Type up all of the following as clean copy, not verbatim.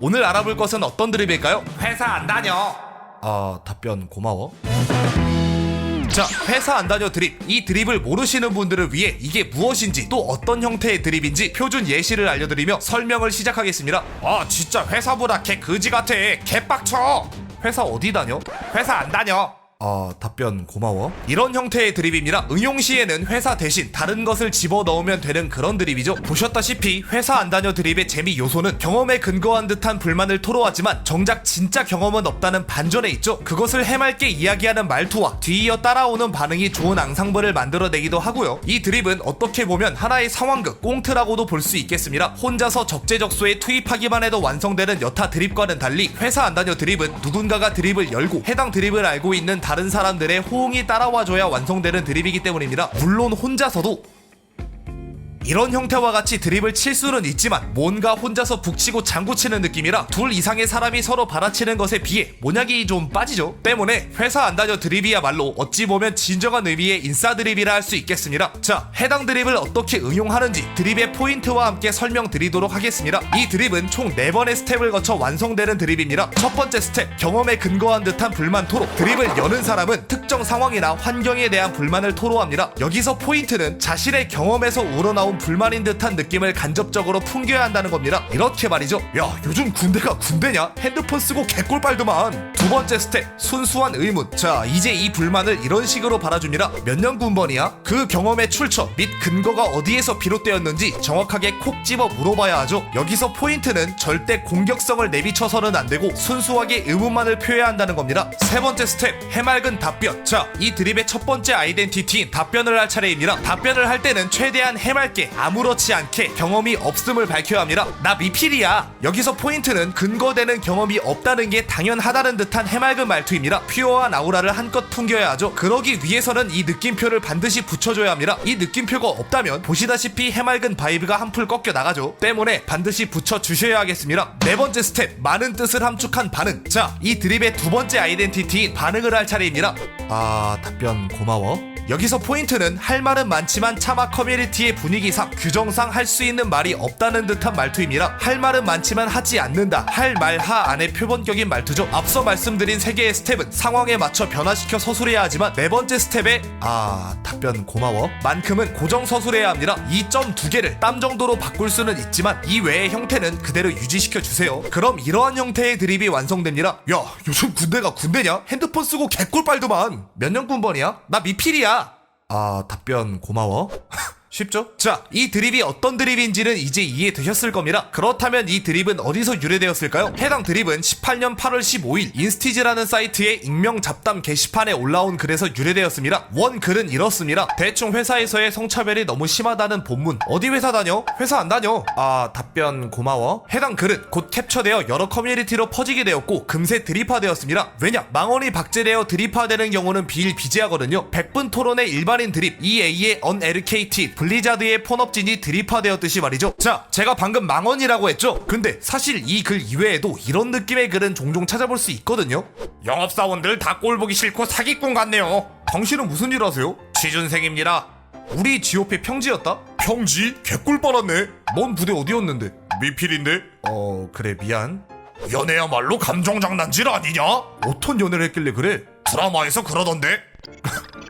오늘 알아볼 것은 어떤 드립일까요? 회사 안 다녀. 답변 고마워. 자, 회사 안 다녀 드립. 이 드립을 모르시는 분들을 위해 이게 무엇인지 또 어떤 형태의 드립인지 표준 예시를 알려드리며 설명을 시작하겠습니다. 진짜 회사보다 개 그지 같아. 개빡쳐. 회사 어디 다녀? 회사 안 다녀. 답변 고마워. 이런 형태의 드립입니다. 응용 시에는 회사 대신 다른 것을 집어넣으면 되는 그런 드립이죠. 보셨다시피 회사 안 다녀 드립의 재미 요소는 경험에 근거한 듯한 불만을 토로하지만 정작 진짜 경험은 없다는 반전에 있죠. 그것을 해맑게 이야기하는 말투와 뒤이어 따라오는 반응이 좋은 앙상블을 만들어내기도 하고요. 이 드립은 어떻게 보면 하나의 상황극, 꽁트라고도 볼 수 있겠습니다. 혼자서 적재적소에 투입하기만 해도 완성되는 여타 드립과는 달리 회사 안 다녀 드립은 누군가가 드립을 열고 해당 드립을 알고 있는 다른 사람들의 호응이 따라와줘야 완성되는 드립이기 때문입니다. 물론 혼자서도 이런 형태와 같이 드립을 칠 수는 있지만 뭔가 혼자서 북치고 장구치는 느낌이라 둘 이상의 사람이 서로 받아치는 것에 비해 모략이 좀 빠지죠. 때문에 회사 안 다녀 드립이야말로 어찌 보면 진정한 의미의 인싸 드립이라 할 수 있겠습니다. 자, 해당 드립을 어떻게 응용하는지 드립의 포인트와 함께 설명드리도록 하겠습니다. 이 드립은 총 4번의 스텝을 거쳐 완성되는 드립입니다. 첫 번째 스텝, 경험에 근거한 듯한 불만 토로. 드립을 여는 사람은 특정 상황이나 환경에 대한 불만을 토로합니다. 여기서 포인트는 자신의 경험에서 우러나온 불만인 듯한 느낌을 간접적으로 풍겨야 한다는 겁니다. 이렇게 말이죠. 야, 요즘 군대가 군대냐? 핸드폰 쓰고 개꼴 빨더만. 두 번째 스텝, 순수한 의문. 자, 이제 이 불만을 이런 식으로 받아줍니다. 몇 년 군번이야? 그 경험의 출처 및 근거가 어디에서 비롯되었는지 정확하게 콕 집어 물어봐야 하죠. 여기서 포인트는 절대 공격성을 내비쳐서는 안 되고 순수하게 의문만을 표해야 한다는 겁니다. 세 번째 스텝, 해맑은 답변. 자, 이 드립의 첫 번째 아이덴티티인 답변을 할 차례입니다. 답변을 할 때는 최대한 해맑게 아무렇지 않게 경험이 없음을 밝혀야 합니다. 나 미필이야. 여기서 포인트는 근거되는 경험이 없다는 게 당연하다는 듯한 해맑은 말투입니다. 퓨어한 아우라를 한껏 풍겨야 하죠. 그러기 위해서는 이 느낌표를 반드시 붙여줘야 합니다. 이 느낌표가 없다면 보시다시피 해맑은 바이브가 한풀 꺾여 나가죠. 때문에 반드시 붙여주셔야 하겠습니다. 네 번째 스텝, 많은 뜻을 함축한 반응. 자, 이 드립의 두 번째 아이덴티티인 반응을 할 차례입니다. 답변 고마워. 여기서 포인트는 할 말은 많지만 차마 커뮤니티의 분위기상 규정상 할 수 있는 말이 없다는 듯한 말투입니다. 할 말은 많지만 하지 않는다. 할 말 하 안의 표본격인 말투죠. 앞서 말씀드린 3개의 스텝은 상황에 맞춰 변화시켜 서술해야 하지만 네 번째 스텝에 답변 고마워 만큼은 고정 서술해야 합니다. 이 점 2개를 땀 정도로 바꿀 수는 있지만 이 외의 형태는 그대로 유지시켜 주세요. 그럼 이러한 형태의 드립이 완성됩니다. 야, 요즘 군대가 군대냐? 핸드폰 쓰고 개꿀 빨더만. 몇 년 군번이야? 나 미필이야. 답변 고마워. 쉽죠? 자, 이 드립이 어떤 드립인지는 이제 이해되셨을 겁니다. 그렇다면 이 드립은 어디서 유래되었을까요? 해당 드립은 18년 8월 15일 인스티즈라는 사이트의 익명 잡담 게시판에 올라온 글에서 유래되었습니다. 원 글은 이렇습니다. 대충 회사에서의 성차별이 너무 심하다는 본문. 어디 회사 다녀? 회사 안 다녀. 답변 고마워. 해당 글은 곧 캡처되어 여러 커뮤니티로 퍼지게 되었고 금세 드립화되었습니다. 왜냐? 망언이 박제되어 드립화되는 경우는 비일비재하거든요. 100분 토론의 일반인 드립 EA의 uneducated 블리자드의 폰업진이 드립화되었듯이 말이죠. 자, 제가 방금 망언이라고 했죠? 근데 사실 이 글 이외에도 이런 느낌의 글은 종종 찾아볼 수 있거든요. 영업사원들 다 꼴보기 싫고 사기꾼 같네요. 당신은 무슨 일 하세요? 취준생입니다. 우리 GOP 평지였다? 평지? 개꿀 빨았네. 넌 부대 어디였는데? 미필인데? 그래 미안. 연애야말로 감정 장난질 아니냐? 어떤 연애를 했길래 그래? 드라마에서 그러던데?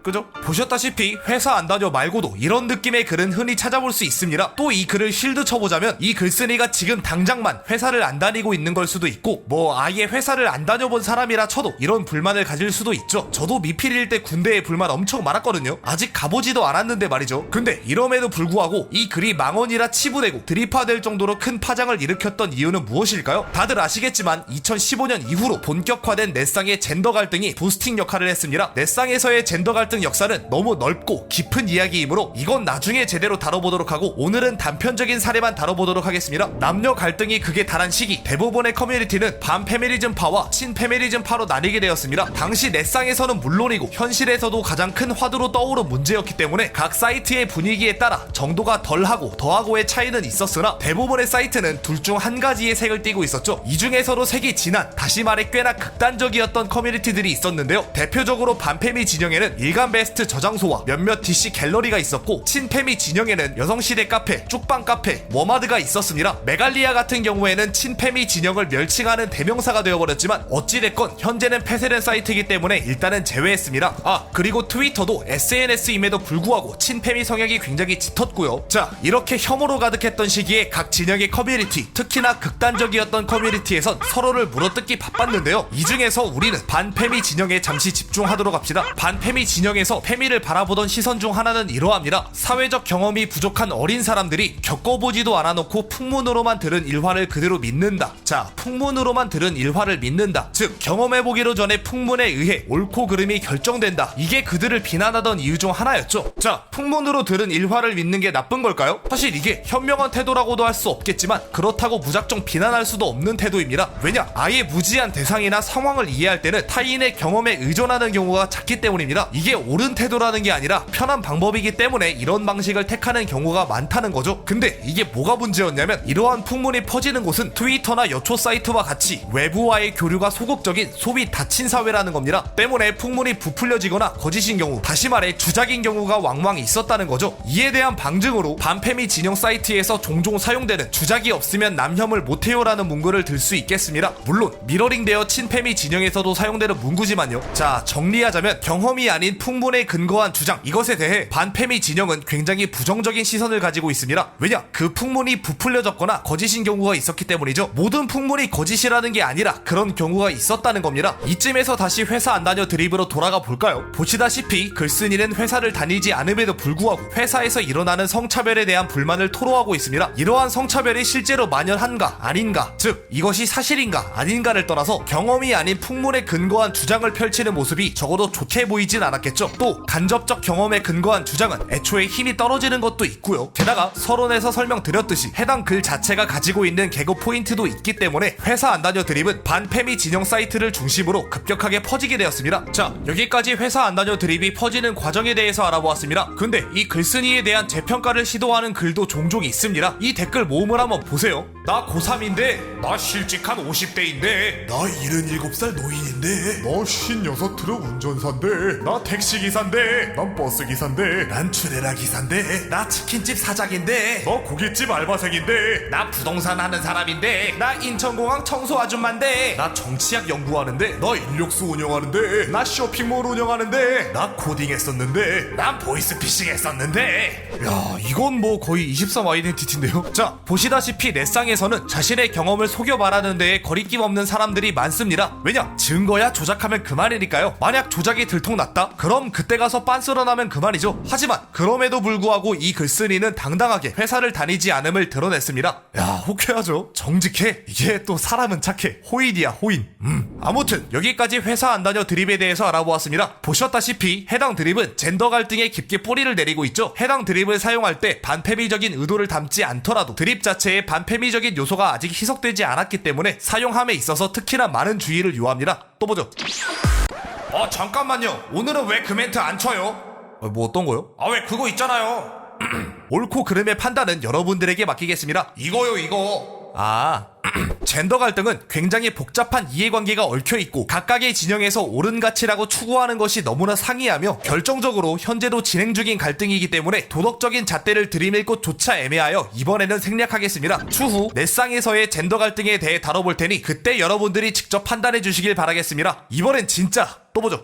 그죠? 보셨다시피 회사 안 다녀 말고도 이런 느낌의 글은 흔히 찾아볼 수 있습니다. 또 이 글을 실드 쳐보자면 이 글쓴이가 지금 당장만 회사를 안 다니고 있는 걸 수도 있고 뭐 아예 회사를 안 다녀본 사람이라 쳐도 이런 불만을 가질 수도 있죠. 저도 미필일 때 군대에 불만 엄청 많았거든요. 아직 가보지도 않았는데 말이죠. 근데 이럼에도 불구하고 이 글이 망언이라 치부되고 드립화될 정도로 큰 파장을 일으켰던 이유는 무엇일까요? 다들 아시겠지만 2015년 이후로 본격화된 넷상의 젠더 갈등이 부스팅 역할을 했습니다. 넷상에서의 젠더 갈등 역사는 너무 넓고 깊은 이야기이므로 이건 나중에 제대로 다뤄보도록 하고 오늘은 단편적인 사례만 다뤄보도록 하겠습니다. 남녀 갈등이 극에 달한 시기 대부분의 커뮤니티는 반페미니즘파와 친페미니즘파로 나뉘게 되었습니다. 당시 넷상에서는 물론이고 현실에서도 가장 큰 화두로 떠오른 문제였기 때문에 각 사이트의 분위기에 따라 정도가 덜하고 더하고의 차이는 있었으나 대부분의 사이트는 둘 중 한 가지의 색을 띠고 있었죠. 이 중에서도 색이 진한 다시 말해 꽤나 극단적이었던 커뮤니티들이 있었는데요. 대표적으로 반페미 진영에는 일간 월간 베스트 저장소와 몇몇 DC 갤러리가 있었고, 친페미 진영에는 여성시대 카페, 쭉방 카페, 워마드가 있었습니다. 메갈리아 같은 경우에는 친페미 진영을 멸칭하는 대명사가 되어버렸지만 어찌됐건 현재는 폐쇄된 사이트이기 때문에 일단은 제외했습니다. 아, 그리고 트위터도 SNS임에도 불구하고 친페미 성향이 굉장히 짙었고요. 자, 이렇게 혐오로 가득했던 시기에 각 진영의 커뮤니티, 특히나 극단적이었던 커뮤니티에선 서로를 물어뜯기 바빴는데요. 이 중에서 우리는 반페미 진영에 잠시 집중하도록 합시다. 반페미 진영에서 페미를 바라보던 시선 중 하나는 이러합니다. 사회적 경험이 부족한 어린 사람들이 겪어보지도 않아놓고 풍문으로만 들은 일화를 그대로 믿는다. 자, 풍문으로만 들은 일화를 믿는다. 즉, 경험해보기로 전에 풍문에 의해 옳고 그름이 결정된다. 이게 그들을 비난하던 이유 중 하나였죠. 자, 풍문으로 들은 일화를 믿는 게 나쁜 걸까요? 사실 이게 현명한 태도라고도 할 수 없겠지만 그렇다고 무작정 비난할 수도 없는 태도입니다. 왜냐? 아예 무지한 대상이나 상황을 이해할 때는 타인의 경험에 의존하는 경우가 작기 때문입니다. 이게 옳은 태도라는 게 아니라 편한 방법이기 때문에 이런 방식을 택하는 경우가 많다는 거죠. 근데 이게 뭐가 문제였냐면, 이러한 풍문이 퍼지는 곳은 트위터나 여초 사이트와 같이 외부와의 교류가 소극적인 소위 닫힌 사회라는 겁니다. 때문에 풍문이 부풀려지거나 거짓인 경우, 다시 말해 주작인 경우가 왕왕 있었다는 거죠. 이에 대한 방증으로 반페미 진영 사이트에서 종종 사용되는 주작이 없으면 남혐을 못해요라는 문구를 들 수 있겠습니다. 물론 미러링되어 친페미 진영에서도 사용되는 문구지만요. 자, 정리하자면 경험이 아닌 풍문에 근거한 주장, 이것에 대해 반페미 진영은 굉장히 부정적인 시선을 가지고 있습니다. 왜냐? 그 풍문이 부풀려졌거나 거짓인 경우가 있었기 때문이죠. 모든 풍문이 거짓이라는 게 아니라 그런 경우가 있었다는 겁니다. 이쯤에서 다시 회사 안 다녀 드립으로 돌아가 볼까요? 보시다시피 글쓴이는 회사를 다니지 않음에도 불구하고 회사에서 일어나는 성차별에 대한 불만을 토로하고 있습니다. 이러한 성차별이 실제로 만연한가 아닌가, 즉 이것이 사실인가 아닌가를 떠나서 경험이 아닌 풍문에 근거한 주장을 펼치는 모습이 적어도 좋게 보이진 않았겠죠. 또 간접적 경험에 근거한 주장은 애초에 힘이 떨어지는 것도 있고요. 게다가 서론에서 설명드렸듯이 해당 글 자체가 가지고 있는 개그 포인트도 있기 때문에 회사 안 다녀 드립은 반페미 진영 사이트를 중심으로 급격하게 퍼지게 되었습니다. 자, 여기까지 회사 안 다녀 드립이 퍼지는 과정에 대해서 알아보았습니다. 근데 이 글쓴이에 대한 재평가를 시도하는 글도 종종 있습니다. 이 댓글 모음을 한번 보세요. 나 고3인데, 나 실직한 50대인데, 나 77살 노인인데, 너 56 트럭 운전사인데, 나 택시기사인데, 난 버스기사인데, 난 출애라 기사인데, 나 치킨집 사장인데, 너 고깃집 알바생인데, 나 부동산 하는 사람인데, 나 인천공항 청소 아줌마인데, 나 정치학 연구하는데, 나 인력수 운영하는데, 나 쇼핑몰 운영하는데, 나 코딩 했었는데, 난 보이스피싱 했었는데. 야, 이건 뭐 거의 23 아이덴티티인데요. 자, 보시다시피 넷상에서는 자신의 경험을 속여 말하는 데에 거리낌 없는 사람들이 많습니다. 왜냐? 증거야 조작하면 그만이니까요. 만약 조작이 들통났다? 그럼 그때 가서 빤스런하면 그만이죠. 하지만 그럼에도 불구하고 이 글쓴이는 당당하게 회사를 다니지 않음을 드러냈습니다. 야, 호쾌하죠? 정직해. 이게 또 사람은 착해. 호인이야, 호인. 아무튼 여기까지 회사 안 다녀 드립에 대해서 알아보았습니다. 보셨다시피 해당 드립은 젠더 갈등에 깊게 뿌리를 내리고 있죠. 해당 드립을 사용할 때 반페미적인 의도를 담지 않더라도 드립 자체에 반페미적인 요소가 아직 희석되지 않았기 때문에 사용함에 있어서 특히나 많은 주의를 요합니다. 또 보죠. 잠깐만요. 오늘은 왜 그 멘트 안 쳐요? 뭐 어떤 거요? 아, 왜 그거 있잖아요. 옳고 그름의 판단은 여러분들에게 맡기겠습니다. 이거요, 이거. 아, 젠더 갈등은 굉장히 복잡한 이해관계가 얽혀있고 각각의 진영에서 옳은 가치라고 추구하는 것이 너무나 상이하며 결정적으로 현재도 진행 중인 갈등이기 때문에 도덕적인 잣대를 들이밀 곳조차 애매하여 이번에는 생략하겠습니다. 추후 넷상에서의 젠더 갈등에 대해 다뤄볼 테니 그때 여러분들이 직접 판단해 주시길 바라겠습니다. 이번엔 진짜 또 보죠.